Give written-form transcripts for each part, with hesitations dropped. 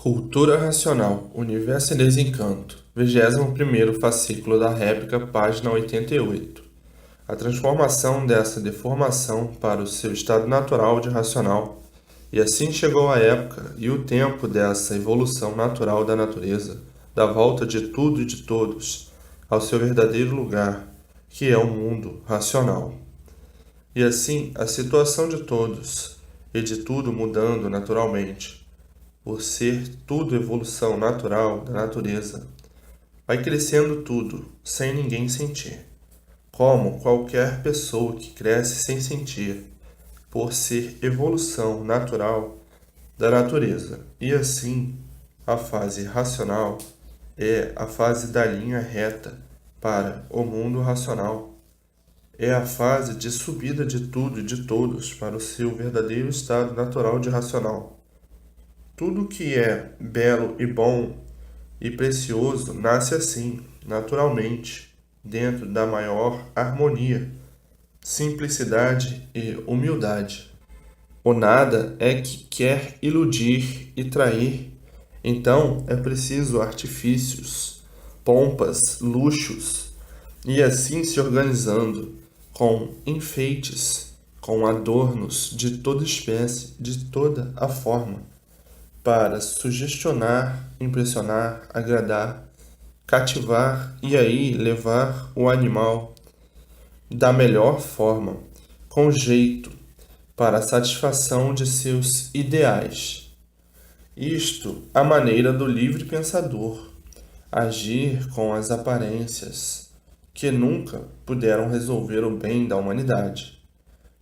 Cultura Racional, Universo em Desencanto, 21º fascículo da réplica, página 88. A transformação dessa deformação para o seu estado natural de racional, e assim chegou a época e o tempo dessa evolução natural da natureza, da volta de tudo e de todos ao seu verdadeiro lugar, que é o mundo racional. E assim, a situação de todos e de tudo mudando naturalmente, por ser tudo evolução natural da natureza, vai crescendo tudo, sem ninguém sentir, como qualquer pessoa que cresce sem sentir, por ser evolução natural da natureza. E assim, a fase racional é a fase da linha reta para o mundo racional. É a fase de subida de tudo e de todos para o seu verdadeiro estado natural de racional. Tudo que é belo e bom e precioso nasce assim, naturalmente, dentro da maior harmonia, simplicidade e humildade. O nada é que quer iludir e trair, então é preciso artifícios, pompas, luxos, e assim se organizando, com enfeites, com adornos de toda espécie, de toda a forma, para sugestionar, impressionar, agradar, cativar e aí levar o animal da melhor forma, com jeito, para a satisfação de seus ideais. Isto à maneira do livre pensador, agir com as aparências, que nunca puderam resolver o bem da humanidade.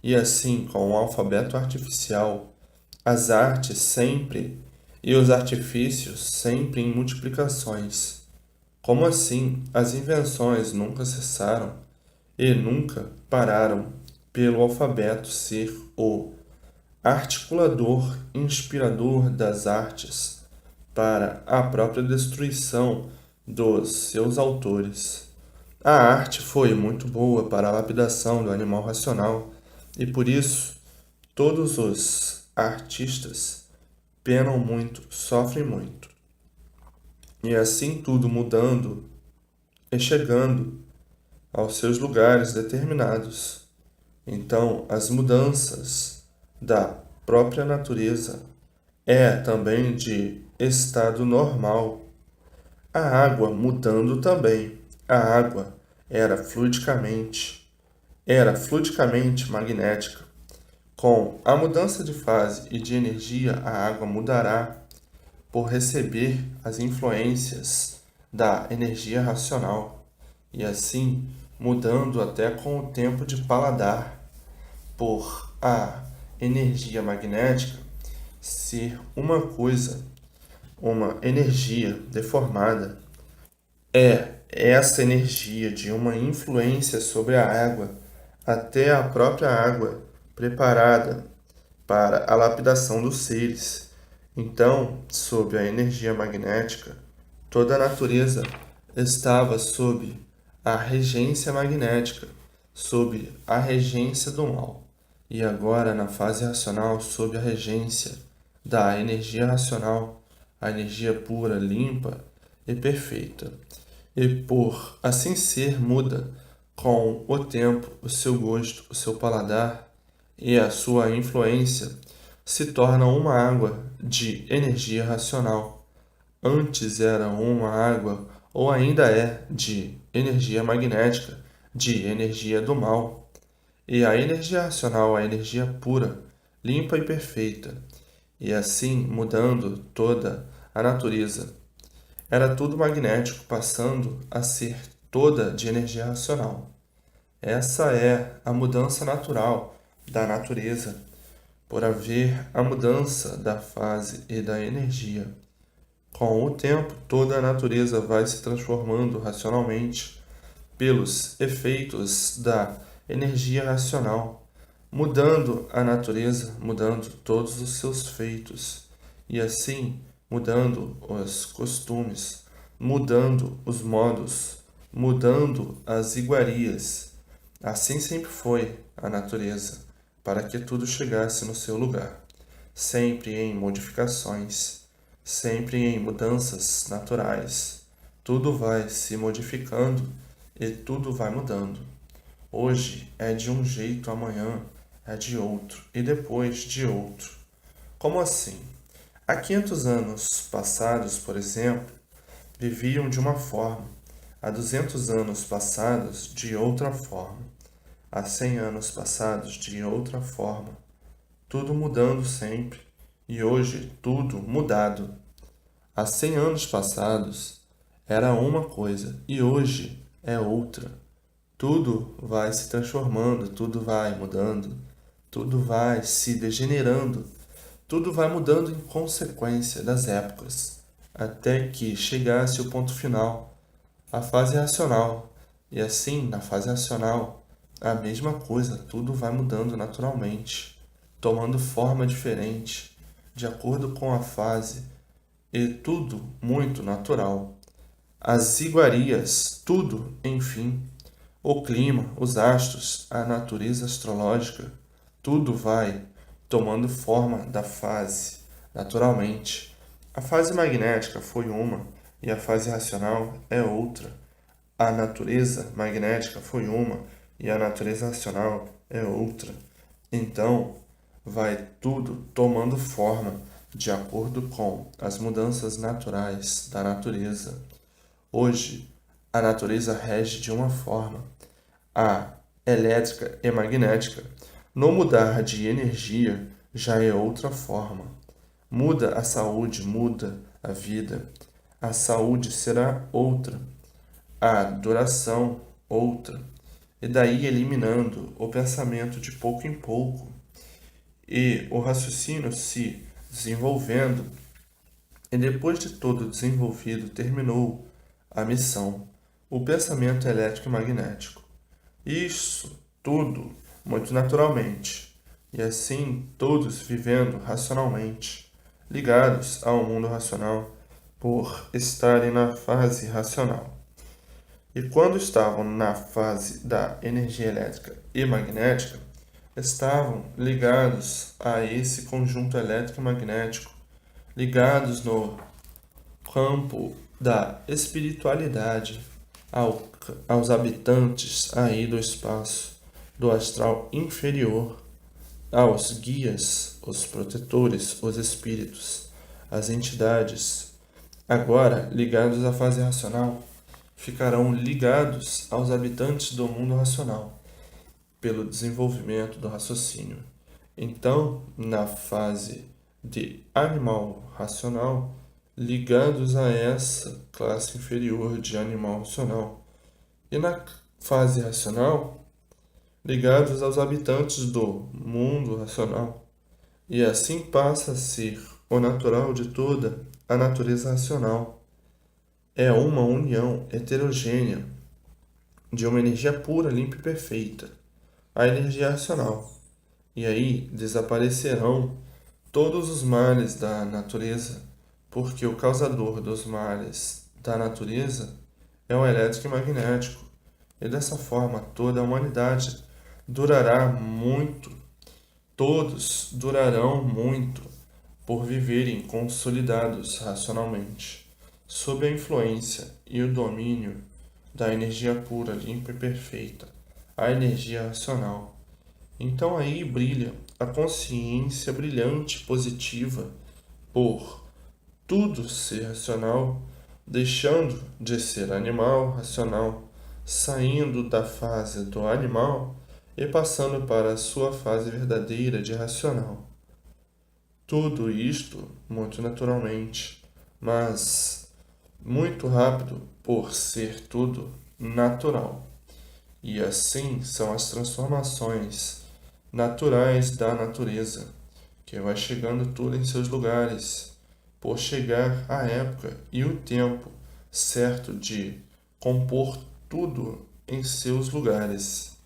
E assim, com o alfabeto artificial, as artes sempre e os artifícios sempre em multiplicações. Como assim as invenções nunca cessaram e nunca pararam pelo alfabeto ser o articulador inspirador das artes para a própria destruição dos seus autores. A arte foi muito boa para a lapidação do animal racional e por isso todos os artistas penam muito, sofrem muito. E assim tudo mudando e chegando aos seus lugares determinados. Então, as mudanças da própria natureza é também de estado normal. A água mudando também. A água era fluidicamente magnética. Com a mudança de fase e de energia, a água mudará por receber as influências da energia racional e assim mudando até com o tempo de paladar, por a energia magnética ser uma coisa, uma energia deformada. É essa energia de uma influência sobre a água, até a própria água preparada para a lapidação dos seres. Então, sob a energia magnética, toda a natureza estava sob a regência magnética, sob a regência do mal. E agora, na fase racional, sob a regência da energia racional, a energia pura, limpa e perfeita. E por assim ser, muda com o tempo o seu gosto, o seu paladar e a sua influência se torna uma água de energia racional. Antes era uma água, ou ainda é, de energia magnética, de energia do mal. E a energia racional, a energia pura, limpa e perfeita, e assim mudando toda a natureza. Era tudo magnético, passando a ser toda de energia racional. Essa é a mudança natural da natureza, por haver a mudança da fase e da energia. Com o tempo, toda a natureza vai se transformando racionalmente pelos efeitos da energia racional, mudando a natureza, mudando todos os seus feitos, e assim mudando os costumes, mudando os modos, mudando as iguarias. Assim sempre foi a natureza, para que tudo chegasse no seu lugar, sempre em modificações, sempre em mudanças naturais. Tudo vai se modificando e tudo vai mudando. Hoje é de um jeito, amanhã é de outro e depois de outro. Como assim? Há 500 anos passados, por exemplo, viviam de uma forma. Há 200 anos passados, de outra forma. Há 100 anos passados, de outra forma. Tudo mudando sempre. E hoje, tudo mudado. Há 100 anos passados, era uma coisa e hoje é outra. Tudo vai se transformando, tudo vai mudando, tudo vai se degenerando, tudo vai mudando em consequência das épocas, até que chegasse o ponto final, a fase racional. E assim, na fase racional, a mesma coisa, tudo vai mudando naturalmente, tomando forma diferente, de acordo com a fase, e tudo muito natural. As iguarias, tudo, enfim, o clima, os astros, a natureza astrológica, tudo vai tomando forma da fase, naturalmente. A fase magnética foi uma e a fase racional é outra. A natureza magnética foi uma e a natureza racional é outra. Então, vai tudo tomando forma de acordo com as mudanças naturais da natureza. Hoje, a natureza rege de uma forma, a elétrica e magnética. No mudar de energia, já é outra forma. Muda a saúde, muda a vida. A saúde será outra, a duração outra. E daí eliminando o pensamento de pouco em pouco e o raciocínio se desenvolvendo. E depois de todo desenvolvido, terminou a missão, o pensamento elétrico e magnético. Isso tudo muito naturalmente, e assim todos vivendo racionalmente, ligados ao mundo racional, por estarem na fase racional. E quando estavam na fase da energia elétrica e magnética, estavam ligados a esse conjunto elétrico e magnético, ligados no campo da espiritualidade, aos habitantes aí do espaço, do astral inferior, aos guias, os protetores, os espíritos, as entidades, agora ligados à fase racional, ficarão ligados aos habitantes do mundo racional, pelo desenvolvimento do raciocínio. Então, na fase de animal racional, ligados a essa classe inferior de animal racional, e na fase racional, ligados aos habitantes do mundo racional, e assim passa a ser o natural de toda a natureza racional. É uma união heterogênea de uma energia pura, limpa e perfeita, a energia racional. E aí desaparecerão todos os males da natureza, porque o causador dos males da natureza é o elétrico e magnético. E dessa forma toda a humanidade durará muito, todos durarão muito por viverem consolidados racionalmente, sob a influência e o domínio da energia pura, limpa e perfeita, a energia racional. Então aí brilha a consciência brilhante positiva por tudo ser racional, deixando de ser animal racional, saindo da fase do animal e passando para a sua fase verdadeira de racional. Tudo isto muito naturalmente, mas muito rápido por ser tudo natural. E assim são as transformações naturais da natureza, que vai chegando tudo em seus lugares, por chegar a época e o tempo certo de compor tudo em seus lugares.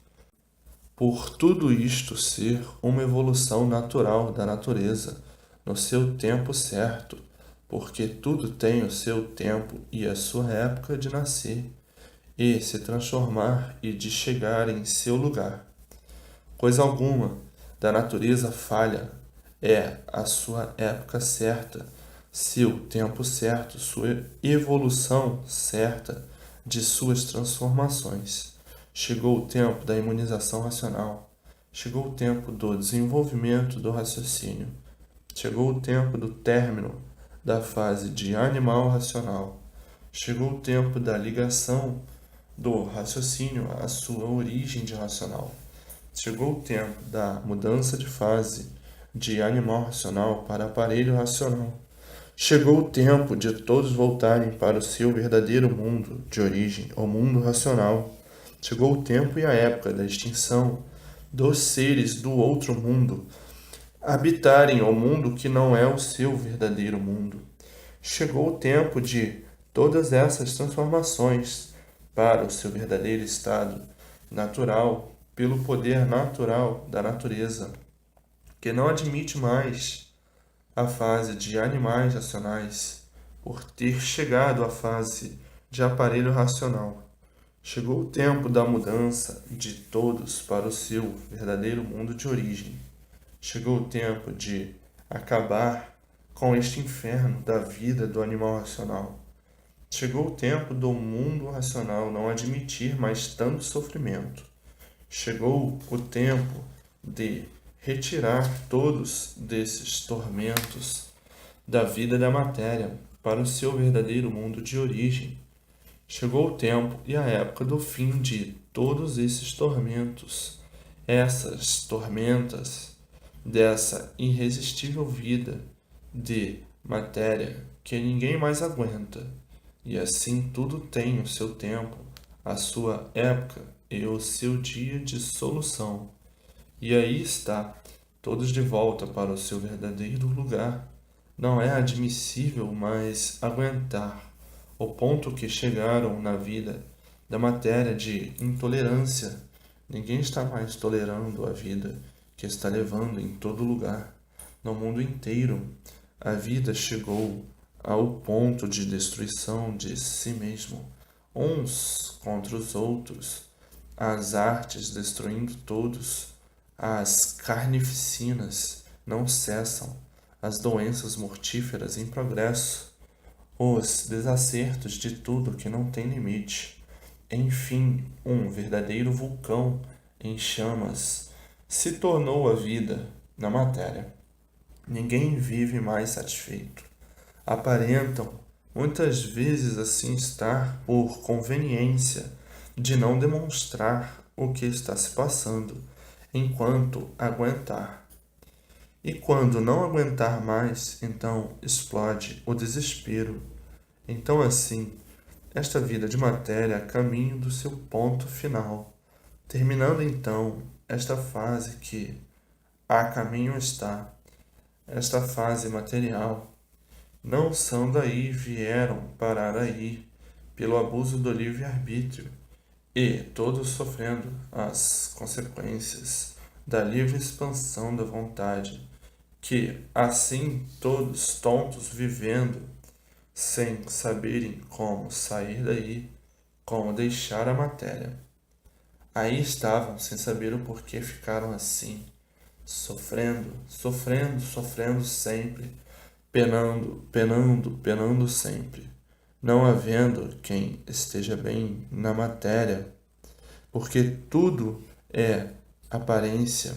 Por tudo isto ser uma evolução natural da natureza, no seu tempo certo, porque tudo tem o seu tempo e a sua época de nascer e se transformar e de chegar em seu lugar. Coisa alguma da natureza falha, é a sua época certa, seu tempo certo, sua evolução certa de suas transformações. Chegou o tempo da imunização racional. Chegou o tempo do desenvolvimento do raciocínio. Chegou o tempo do término da fase de animal racional. Chegou o tempo da ligação do raciocínio à sua origem de racional. Chegou o tempo da mudança de fase de animal racional para aparelho racional. Chegou o tempo de todos voltarem para o seu verdadeiro mundo de origem, o mundo racional. Chegou o tempo e a época da extinção dos seres do outro mundo habitarem o mundo que não é o seu verdadeiro mundo. Chegou o tempo de todas essas transformações para o seu verdadeiro estado natural, pelo poder natural da natureza, que não admite mais a fase de animais racionais, por ter chegado à fase de aparelho racional. Chegou o tempo da mudança de todos para o seu verdadeiro mundo de origem. Chegou o tempo de acabar com este inferno da vida do animal racional. Chegou o tempo do mundo racional não admitir mais tanto sofrimento. Chegou o tempo de retirar todos desses tormentos da vida da matéria para o seu verdadeiro mundo de origem. Chegou o tempo e a época do fim de todos esses tormentos, essas tormentas dessa irresistível vida de matéria que ninguém mais aguenta. E assim tudo tem o seu tempo, a sua época e o seu dia de solução. E aí está, todos de volta para o seu verdadeiro lugar. Não é admissível mais aguentar o ponto que chegaram na vida da matéria de intolerância. Ninguém está mais tolerando a vida que está levando em todo lugar, no mundo inteiro. A vida chegou ao ponto de destruição de si mesmo, uns contra os outros, as artes destruindo todos, as carnificinas não cessam, as doenças mortíferas em progresso, os desacertos de tudo que não tem limite. Enfim, um verdadeiro vulcão em chamas se tornou a vida na matéria. Ninguém vive mais satisfeito. Aparentam muitas vezes assim estar por conveniência de não demonstrar o que está se passando, enquanto aguentar. E quando não aguentar mais, então explode o desespero. Então assim, esta vida de matéria a caminho do seu ponto final, terminando então esta fase que a caminho está, esta fase material. Não são daí vieram parar aí, pelo abuso do livre-arbítrio, e todos sofrendo as consequências da livre expansão da vontade, que assim todos tontos vivendo, sem saberem como sair daí, como deixar a matéria. Aí estavam, sem saber o porquê ficaram assim, sofrendo, sofrendo, sofrendo sempre, penando, penando, penando sempre, não havendo quem esteja bem na matéria, porque tudo é aparência.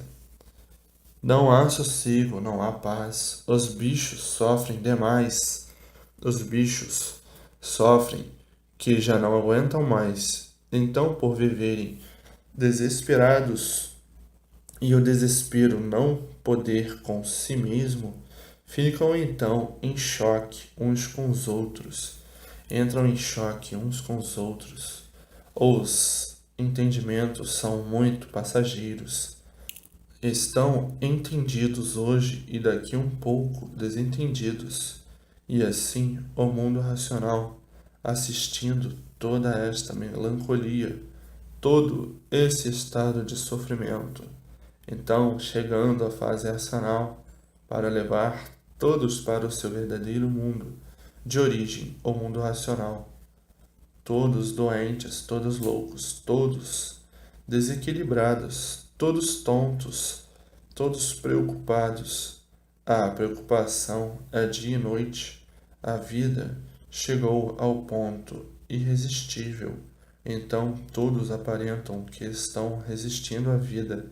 Não há sossego, não há paz. Os bichos sofrem demais. Os bichos sofrem que já não aguentam mais. Então, por viverem desesperados e o desespero não poder com si mesmo, ficam então em choque uns com os outros. Entram em choque uns com os outros. Os entendimentos são muito passageiros. Estão entendidos hoje e daqui um pouco desentendidos. E assim o mundo racional, assistindo toda esta melancolia, todo esse estado de sofrimento, então chegando à fase racional para levar todos para o seu verdadeiro mundo de origem, o mundo racional. Todos doentes, todos loucos, todos desequilibrados, todos tontos, todos preocupados. A preocupação é dia e noite, A vida chegou ao ponto irresistível. Então todos aparentam que estão resistindo à vida,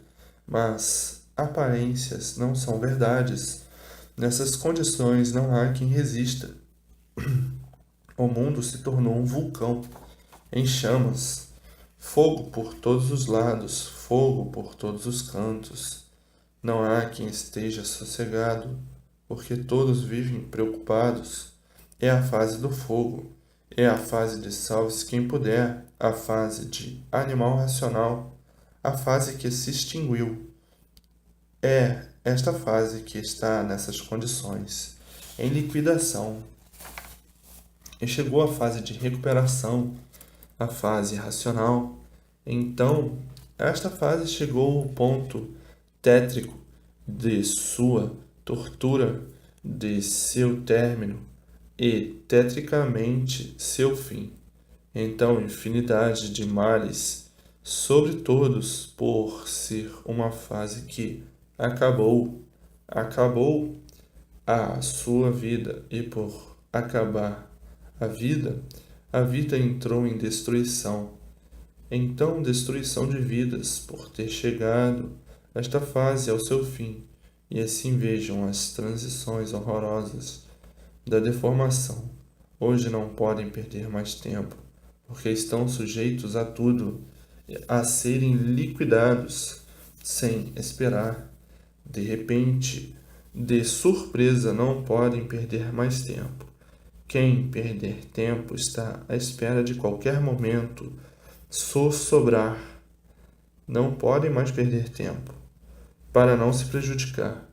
mas aparências não são verdades. Nessas condições não há quem resista. O mundo se tornou um vulcão em chamas, fogo por todos os lados, fogo por todos os cantos. Não há quem esteja sossegado, porque todos vivem preocupados. É a fase do fogo, é a fase de salve-se quem puder, a fase de animal racional, a fase que se extinguiu. É esta fase que está nessas condições, em liquidação. E chegou a fase de recuperação, a fase racional. Então, esta fase chegou ao ponto tétrico de sua tortura, de seu término e, tetricamente, seu fim. Então, infinidade de males sobre todos por ser uma fase que acabou a sua vida e por acabar a vida entrou em destruição. Então, destruição de vidas por ter chegado esta fase ao seu fim, e assim vejam as transições horrorosas da deformação. Hoje não podem perder mais tempo, porque estão sujeitos a tudo, a serem liquidados sem esperar. De repente, de surpresa, não podem perder mais tempo. Quem perder tempo está à espera de qualquer momento sobrar. Não podem mais perder tempo, para não se prejudicar.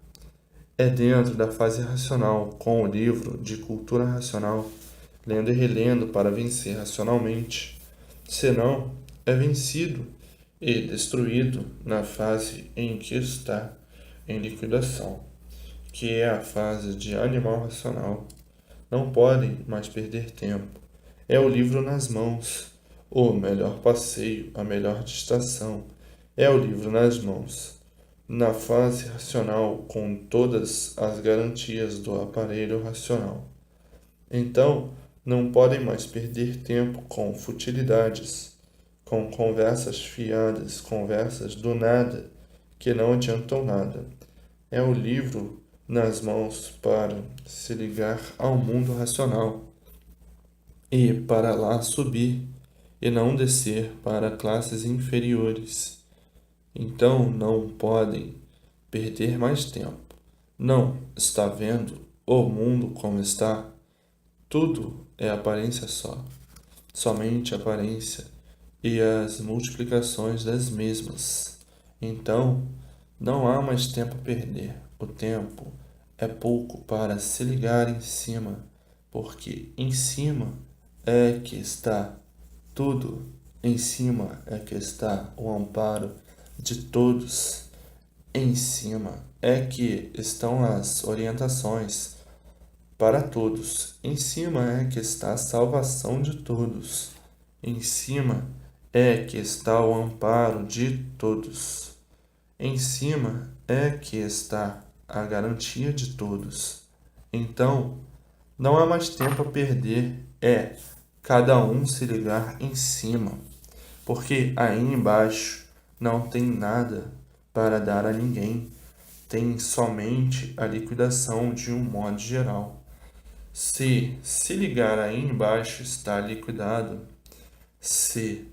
É dentro da fase racional, com o livro de cultura racional, lendo e relendo para vencer racionalmente. Senão, é vencido e destruído na fase em que está em liquidação, que é a fase de animal racional. Não podem mais perder tempo. É o livro nas mãos, o melhor passeio, a melhor distração. É o livro nas mãos, na fase racional, com todas as garantias do aparelho racional. Então, não podem mais perder tempo com futilidades, com conversas fiadas, conversas do nada, que não adiantam nada. É o livro nas mãos para se ligar ao mundo racional e para lá subir e não descer para classes inferiores. Então não podem perder mais tempo. Não está vendo o mundo como está? Tudo é aparência só, somente aparência e as multiplicações das mesmas. Então, não há mais tempo a perder. O tempo é pouco para se ligar em cima, porque em cima é que está tudo, em cima é que está o amparo de todos, em cima é que estão as orientações para todos, em cima é que está a salvação de todos, em cima é que está o amparo de todos. Em cima é que está a garantia de todos. Então, não há mais tempo a perder, é cada um se ligar em cima, porque aí embaixo não tem nada para dar a ninguém, tem somente a liquidação de um modo geral. Se ligar aí embaixo está liquidado, se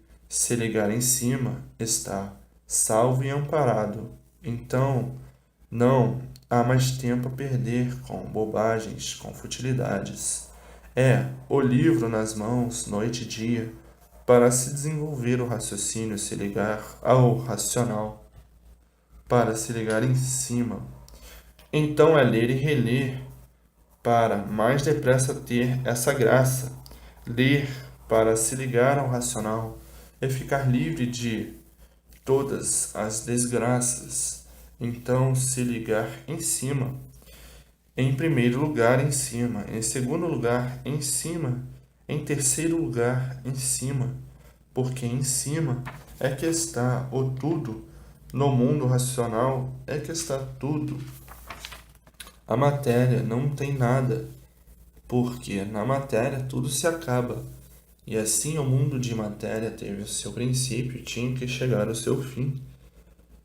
ligar em cima está salvo e amparado. Então, não há mais tempo a perder com bobagens, com futilidades. É o livro nas mãos, noite e dia, para se desenvolver o raciocínio, se ligar ao racional, para se ligar em cima. Então é ler e reler, para mais depressa ter essa graça. Ler para se ligar ao racional é ficar livre de todas as desgraças. Então, se ligar em cima. Em primeiro lugar, em cima. Em segundo lugar, em cima. Em terceiro lugar, em cima. Porque em cima é que está o tudo. No mundo racional é que está tudo. A matéria não tem nada. porque na matéria tudo se acaba. E assim o mundo de matéria teve o seu princípio e tinha que chegar ao seu fim,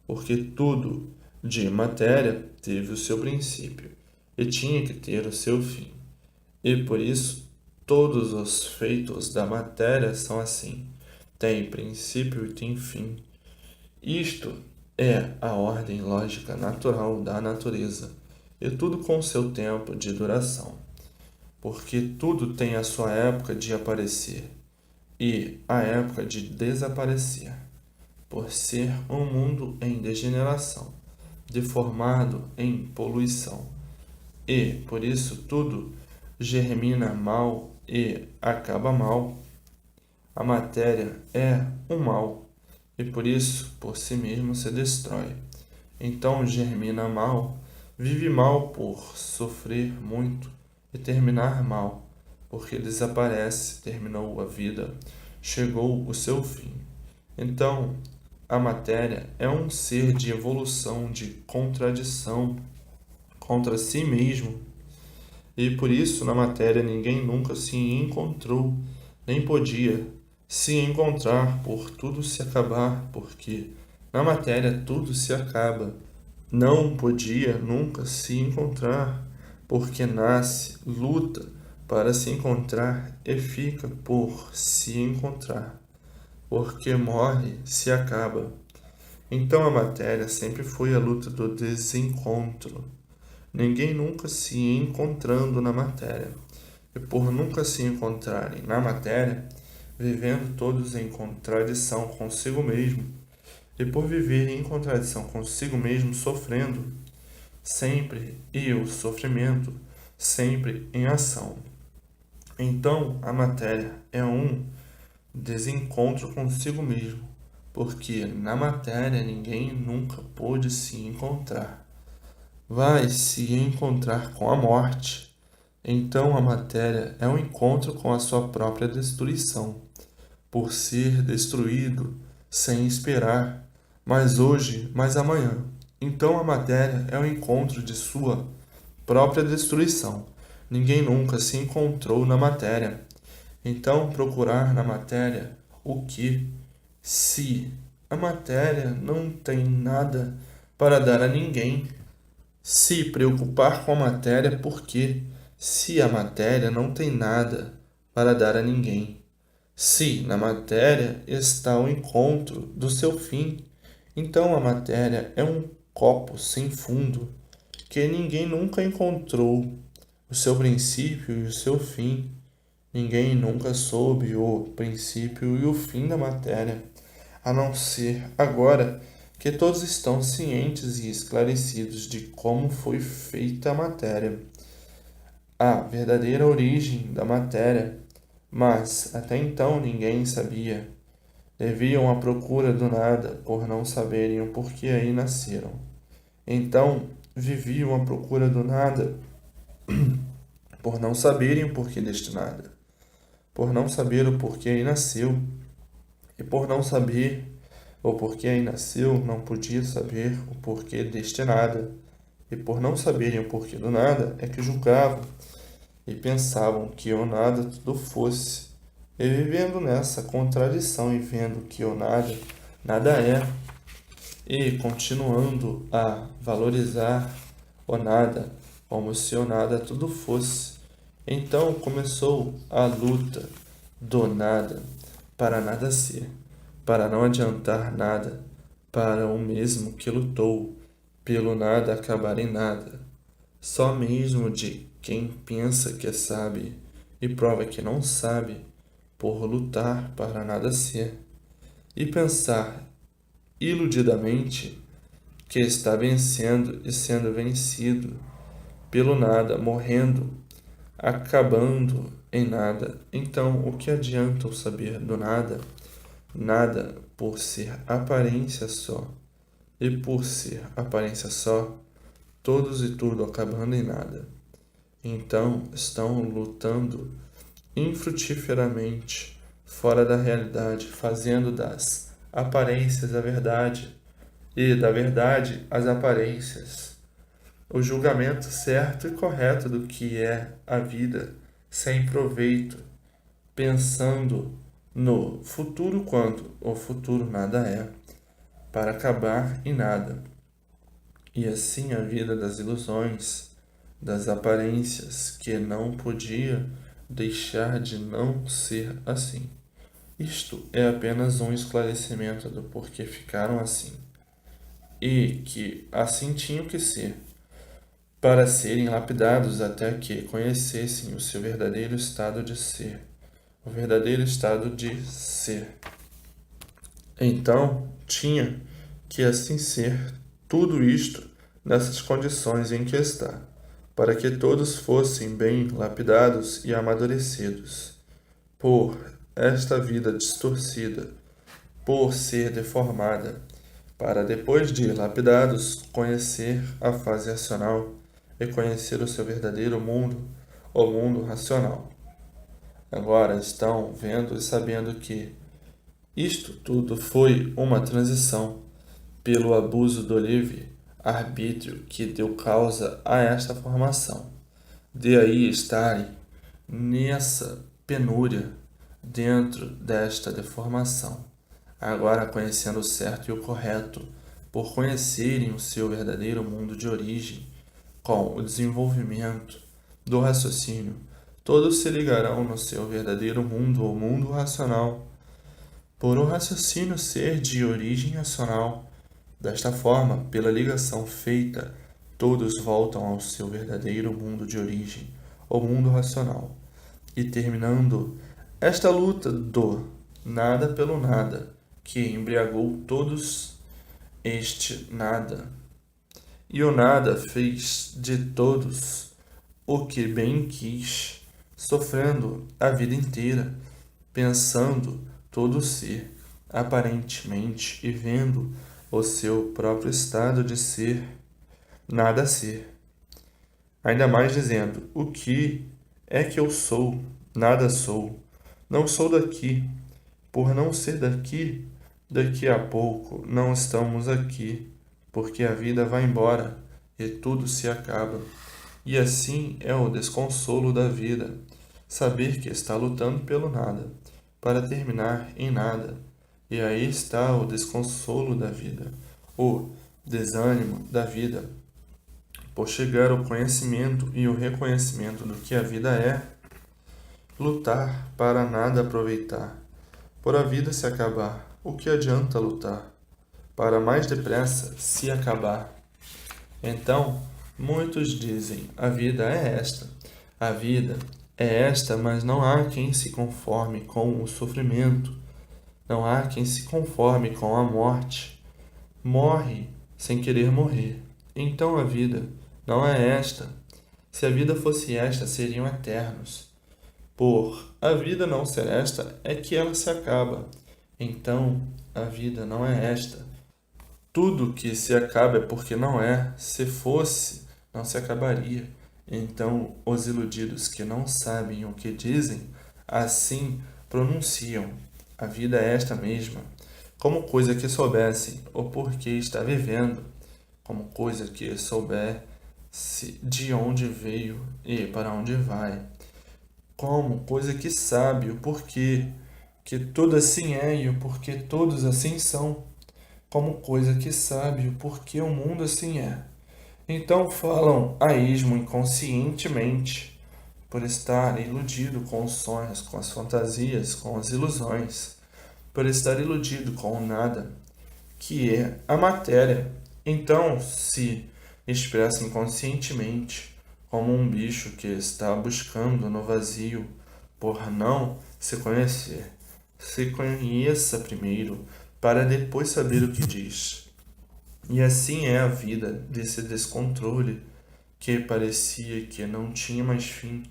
porque tudo de matéria teve o seu princípio e tinha que ter o seu fim. E por isso todos os feitos da matéria são assim, têm princípio e têm fim. Isto é a ordem lógica natural da natureza, e tudo com seu tempo de duração, porque tudo tem a sua época de aparecer e a época de desaparecer, por ser um mundo em degeneração, deformado em poluição, e por isso tudo germina mal e acaba mal. A matéria é um mal, e por isso, por si mesmo, se destrói. Então germina mal, vive mal por sofrer muito e terminar mal, porque desaparece, terminou a vida, chegou o seu fim. Então, a matéria é um ser de evolução, de contradição contra si mesmo, e por isso na matéria ninguém nunca se encontrou, nem podia se encontrar por tudo se acabar, porque na matéria tudo se acaba. Não podia nunca se encontrar, porque nasce, luta para se encontrar e fica por se encontrar, porque morre, se acaba. Então a matéria sempre foi a luta do desencontro. Ninguém nunca se encontrando na matéria. E por nunca se encontrarem na matéria, vivendo todos em contradição consigo mesmo, e por viverem em contradição consigo mesmo, sofrendo sempre, e o sofrimento sempre em ação. Então a matéria é um desencontro consigo mesmo, porque na matéria ninguém nunca pôde se encontrar. Vai se encontrar com a morte. Então a matéria é um encontro com a sua própria destruição, por ser destruído sem esperar, mais hoje, mais amanhã. Então a matéria é o encontro de sua própria destruição. Ninguém nunca se encontrou na matéria. Então procurar na matéria o que, se a matéria não tem nada para dar a ninguém? Se preocupar com a matéria porque, se a matéria não tem nada para dar a ninguém? Se na matéria está o encontro do seu fim, então a matéria é um copo sem fundo, que ninguém nunca encontrou o seu princípio e o seu fim. Ninguém nunca soube o princípio e o fim da matéria, a não ser agora que todos estão cientes e esclarecidos de como foi feita a matéria, a verdadeira origem da matéria, mas até então ninguém sabia. Deviam à procura do nada, por não saberem o porquê aí nasceram. Então viviam à procura do nada, por não saberem o porquê deste nada, por não saber o porquê aí nasceu, e por não saber o porquê aí nasceu, não podia saber o porquê deste nada, e por não saberem o porquê do nada, é que julgavam e pensavam que o nada tudo fosse, e vivendo nessa contradição e vendo que o nada nada é, e continuando a valorizar o nada como se o nada tudo fosse. Então começou a luta do nada para nada ser, para não adiantar nada, para o mesmo que lutou pelo nada acabar em nada. Só mesmo de quem pensa que sabe e prova que não sabe, por lutar para nada ser, e pensar iludidamente que está vencendo e sendo vencido pelo nada, morrendo, acabando em nada. Então, o que adianta o saber do nada? Nada por ser aparência só, e por ser aparência só, todos e tudo acabando em nada. Então estão lutando infrutiferamente fora da realidade, fazendo das aparências a verdade e da verdade as aparências. O julgamento certo e correto do que é a vida sem proveito, pensando no futuro quando o futuro nada é, para acabar em nada. E assim a vida das ilusões, das aparências, que não podia deixar de não ser assim. Isto é apenas um esclarecimento do porquê ficaram assim, e que assim tinham que ser, para serem lapidados até que conhecessem o seu verdadeiro estado de ser, o verdadeiro estado de ser. Então, tinha que assim ser tudo isto nessas condições em que está, para que todos fossem bem lapidados e amadurecidos, por esta vida distorcida, por ser deformada, para depois de lapidados conhecer a fase racional e conhecer o seu verdadeiro mundo, o mundo racional. Agora estão vendo e sabendo que isto tudo foi uma transição pelo abuso do livre-arbítrio que deu causa a esta formação. De aí estarem nessa penúria dentro desta deformação, agora conhecendo o certo e o correto, por conhecerem o seu verdadeiro mundo de origem, com o desenvolvimento do raciocínio, todos se ligarão no seu verdadeiro mundo, o mundo racional, por o raciocínio ser de origem racional. Desta forma, pela ligação feita, todos voltam ao seu verdadeiro mundo de origem, o mundo racional. E terminando esta luta do nada pelo nada, que embriagou todos este nada. E o nada fez de todos o que bem quis, sofrendo a vida inteira, pensando todo ser, aparentemente, e vendo o seu próprio estado de ser, nada ser. Ainda mais dizendo, o que é que eu sou? Nada sou. Não sou daqui. Por não ser daqui, daqui a pouco não estamos aqui, porque a vida vai embora e tudo se acaba. E assim é o desconsolo da vida, saber que está lutando pelo nada, para terminar em nada. E aí está o desconsolo da vida, o desânimo da vida, por chegar ao conhecimento e o reconhecimento do que a vida é, lutar para nada aproveitar. Por a vida se acabar, o que adianta lutar? Para mais depressa se acabar. Então, muitos dizem, a vida é esta. A vida é esta, mas não há quem se conforme com o sofrimento. Não há quem se conforme com a morte. Morre sem querer morrer. Então a vida não é esta. Se a vida fosse esta, seriam eternos. Por a vida não ser esta, é que ela se acaba. Então, a vida não é esta. Tudo que se acaba é porque não é. Se fosse, não se acabaria. Então, os iludidos que não sabem o que dizem, assim pronunciam. A vida é esta mesma, como coisa que soubessem o porquê está vivendo, como coisa que soubesse de onde veio e para onde vai, como coisa que sabe o porquê que tudo assim é e o porquê todos assim são, como coisa que sabe o porquê o mundo assim é. Então falam a esmo inconscientemente, por estar iludido com os sonhos, com as fantasias, com as ilusões, por estar iludido com o nada, que é a matéria. Então se expressa inconscientemente, como um bicho que está buscando no vazio, por não se conhecer. Se conheça primeiro, para depois saber o que diz. E assim é a vida desse descontrole que parecia que não tinha mais fim.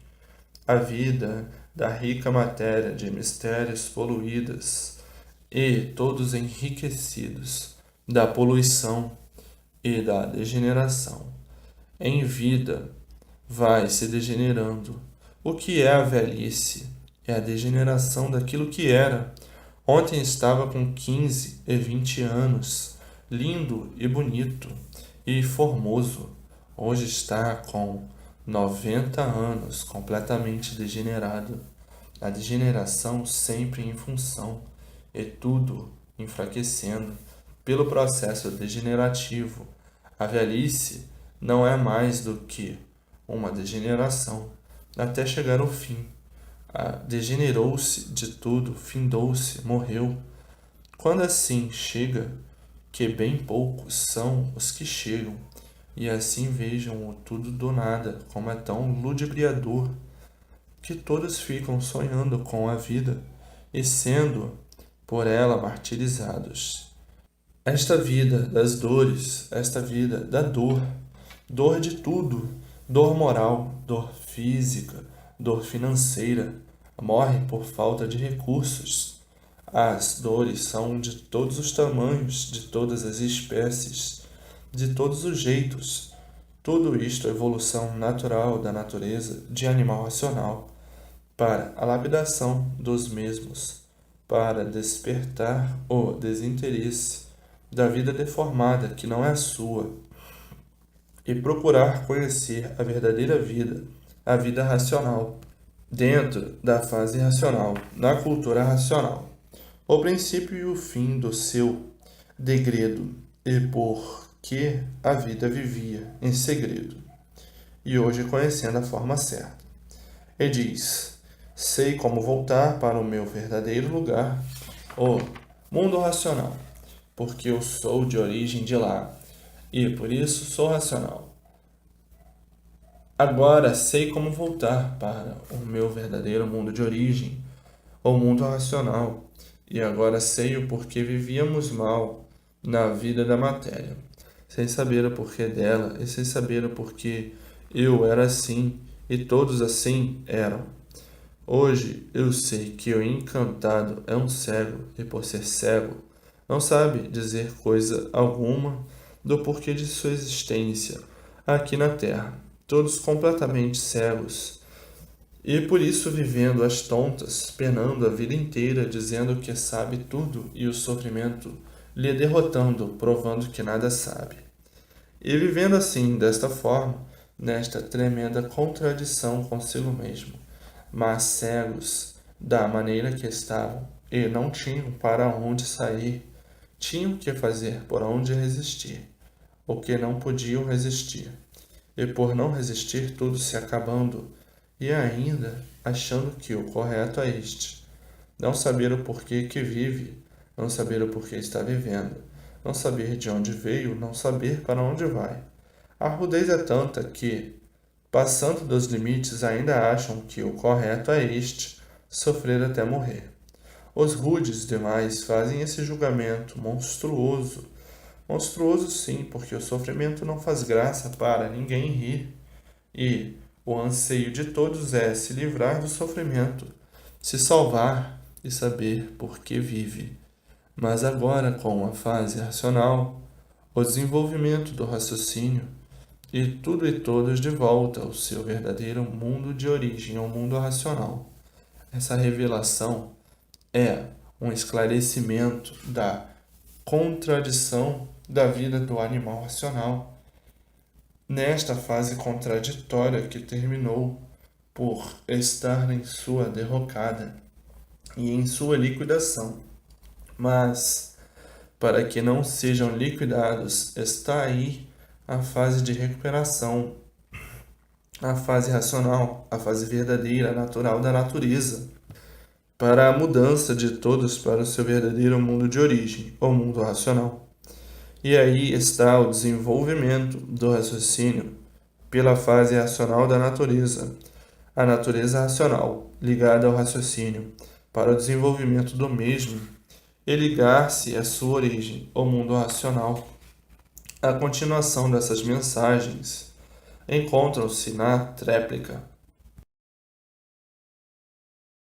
A vida da rica matéria de mistérios poluídas e todos enriquecidos da poluição e da degeneração. Em vida vai se degenerando. O que é a velhice? É a degeneração daquilo que era. Ontem estava com 15 e 20 anos, lindo e bonito e formoso. Hoje está com 90 anos completamente degenerado, a degeneração sempre em função, e tudo enfraquecendo pelo processo degenerativo. A velhice não é mais do que uma degeneração, até chegar ao fim. Degenerou-se de tudo, findou-se, morreu. Quando assim chega, que bem poucos são os que chegam, e assim vejam o tudo do nada, como é tão ludibriador, que todos ficam sonhando com a vida e sendo por ela martirizados. Esta vida das dores, esta vida da dor, dor de tudo, dor moral, dor física, dor financeira, morre por falta de recursos. As dores são de todos os tamanhos, de todas as espécies, de todos os jeitos. Tudo isto é evolução natural da natureza de animal racional, para a lapidação dos mesmos, para despertar o desinteresse da vida deformada que não é a sua, e procurar conhecer a verdadeira vida, a vida racional, dentro da fase racional, na cultura racional, o princípio e o fim do seu degredo, e por que a vida vivia em segredo, e hoje conhecendo a forma certa. E diz: sei como voltar para o meu verdadeiro lugar, o mundo racional, porque eu sou de origem de lá, e por isso sou racional. Agora sei como voltar para o meu verdadeiro mundo de origem, o mundo racional, e agora sei o porquê vivíamos mal na vida da matéria, sem saber o porquê dela e sem saber o porquê eu era assim e todos assim eram. Hoje eu sei que o encantado é um cego e, por ser cego, não sabe dizer coisa alguma do porquê de sua existência aqui na Terra. Todos completamente cegos e por isso vivendo às tontas, penando a vida inteira, dizendo que sabe tudo e o sofrimento lhe derrotando, provando que nada sabe. E vivendo assim, desta forma, nesta tremenda contradição consigo mesmo, mas cegos da maneira que estavam, e não tinham para onde sair, tinham que fazer por onde resistir, o que não podiam resistir, e por não resistir tudo se acabando, e ainda achando que o correto é este, não saber o porquê que vive, não saber o porquê está vivendo, não saber de onde veio, não saber para onde vai. A rudez é tanta que, passando dos limites, ainda acham que o correto é este, sofrer até morrer. Os rudes demais fazem esse julgamento monstruoso. Monstruoso sim, porque o sofrimento não faz graça para ninguém rir. E o anseio de todos é se livrar do sofrimento, se salvar e saber por que vive. Mas agora, com a fase racional, o desenvolvimento do raciocínio, e tudo e todos de volta ao seu verdadeiro mundo de origem, ao mundo racional. Essa revelação é um esclarecimento da contradição da vida do animal racional, nesta fase contraditória que terminou por estar em sua derrocada e em sua liquidação. Mas, para que não sejam liquidados, está aí a fase de recuperação, a fase racional, a fase verdadeira, natural da natureza, para a mudança de todos para o seu verdadeiro mundo de origem, o mundo racional. E aí está o desenvolvimento do raciocínio pela fase racional da natureza, a natureza racional, ligada ao raciocínio, para o desenvolvimento do mesmo e ligar-se à sua origem, o mundo racional. A continuação dessas mensagens encontram-se na tréplica